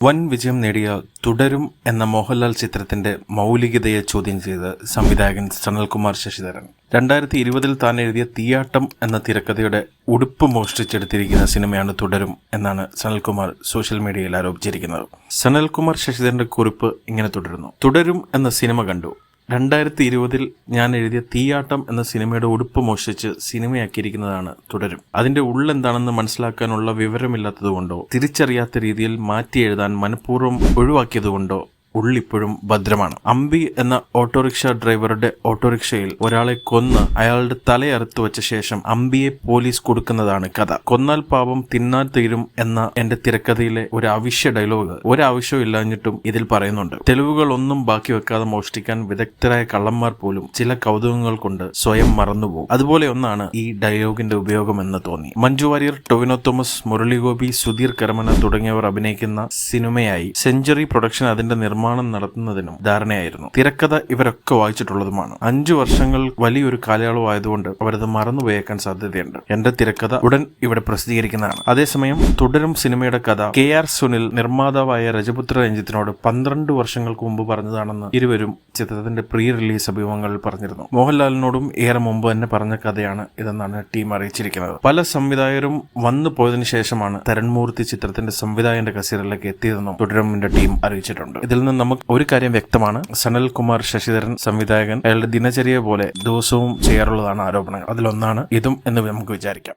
വൻ വിജയം നേടിയ തുടരും എന്ന മോഹൻലാൽ ചിത്രത്തിന്റെ മൗലികതയെ ചോദ്യം ചെയ്ത് സംവിധായകൻ സനൽകുമാർ ശശിധരൻ 2020 താൻ എഴുതിയ തീയാട്ടം എന്ന തിരക്കഥയുടെ ഉടുപ്പ് മോഷ്ടിച്ചെടുത്തിരിക്കുന്ന സിനിമയാണ് തുടരും എന്നാണ് സനൽകുമാർ സോഷ്യൽ മീഡിയയിൽ ആരോപിച്ചിരിക്കുന്നത്. സനൽകുമാർ ശശിധരന്റെ കുറിപ്പ് ഇങ്ങനെ തുടരുന്നു. തുടരും എന്ന സിനിമ കണ്ടു. 2020 ഞാൻ എഴുതിയ തീയാട്ടം എന്ന സിനിമയുടെ ഉടുപ്പ് മോഷ്ടിച്ച് സിനിമയാക്കിയിരിക്കുന്നതാണ് തുടരും. അതിന്റെ ഉള്ളെന്താണെന്ന് മനസ്സിലാക്കാനുള്ള വിവരമില്ലാത്തതുകൊണ്ടോ തിരിച്ചറിയാത്ത രീതിയിൽ മാറ്റി എഴുതാൻ മനഃപൂർവ്വം ഒഴിവാക്കിയതുകൊണ്ടോ ഉള്ളിപ്പോഴും ഭദ്രമാണ്. അമ്പി എന്ന ഓട്ടോറിക്ഷ ഡ്രൈവറുടെ ഓട്ടോറിക്ഷയിൽ ഒരാളെ കൊന്ന് അയാളുടെ തലയറുത്തു വെച്ച ശേഷം അമ്പിയെ പോലീസ് കൊടുക്കുന്നതാണ് കഥ. കൊന്നാൽ പാപം തിന്നാൽ തീരും എന്ന എന്റെ തിരക്കഥയിലെ ഒരു അവശ്യ ഡയലോഗ് ഒരാവശ്യവും ഇല്ലാഞ്ഞിട്ടും ഇതിൽ പറയുന്നുണ്ട്. തെളിവുകളൊന്നും ബാക്കി വെക്കാതെ മോഷ്ടിക്കാൻ വിദഗ്ധരായ കള്ളന്മാർ പോലും ചില കൗതുകങ്ങൾ കൊണ്ട് സ്വയം മറന്നുപോകും. അതുപോലെ ഒന്നാണ് ഈ ഡയലോഗിന്റെ ഉപയോഗമെന്ന് തോന്നി. മഞ്ജു വാര്യർ, ടൊവിനോ തോമസ്, മുരളി ഗോപി, സുധീർ കരമന തുടങ്ങിയവർ അഭിനയിക്കുന്ന സിനിമയായി സെഞ്ചുറി പ്രൊഡക്ഷൻ അതിന്റെ നിർമ്മാണം നടത്തുന്നതിനും ധാരണയായിരുന്നു. തിരക്കഥ ഇവരൊക്കെ വായിച്ചിട്ടുള്ളതുമാണ്. 5 വർഷങ്ങൾ വലിയൊരു കാലയളവായതുകൊണ്ട് അവരത് മറന്നുപോയേക്കാൻ സാധ്യതയുണ്ട്. എന്റെ തിരക്കഥ ഉടൻ ഇവിടെ പ്രസിദ്ധീകരിക്കുന്നതാണ്. അതേസമയം തുടരും സിനിമയുടെ കഥ KR സുനിൽ നിർമ്മാതാവായ രജപുത്ര രഞ്ജിത്തിനോട് 12 വർഷങ്ങൾക്ക് മുമ്പ് പറഞ്ഞതാണെന്ന് ഇരുവരും ചിത്രത്തിന്റെ പ്രീ റിലീസ് അഭിമുഖങ്ങളിൽ പറഞ്ഞിരുന്നു. മോഹൻലാലിനോടും ഏറെ മുമ്പ് തന്നെ പറഞ്ഞ കഥയാണ് ഇതെന്നാണ് ടീം അറിയിച്ചിരിക്കുന്നത്. പല സംവിധായകരും വന്നു പോയതിനു ശേഷമാണ് തരൺമൂർത്തി ചിത്രത്തിന്റെ സംവിധായകന്റെ കസേരയിലേക്ക് എത്തിയതെന്നും തുടരുമിന്റെ ടീം അറിയിച്ചിട്ടുണ്ട്. ഇതിൽ നിന്ന് നമുക്ക് ഒരു കാര്യം വ്യക്തമാണ്. സനൽകുമാർ ശശിധരൻ സംവിധായകൻ അയാളുടെ ദിനചര്യ പോലെ ദിവസവും ചെയ്യാറുള്ളതാണ് ആരോപണങ്ങൾ. അതിലൊന്നാണ് ഇതും എന്ന് നമുക്ക് വിചാരിക്കാം.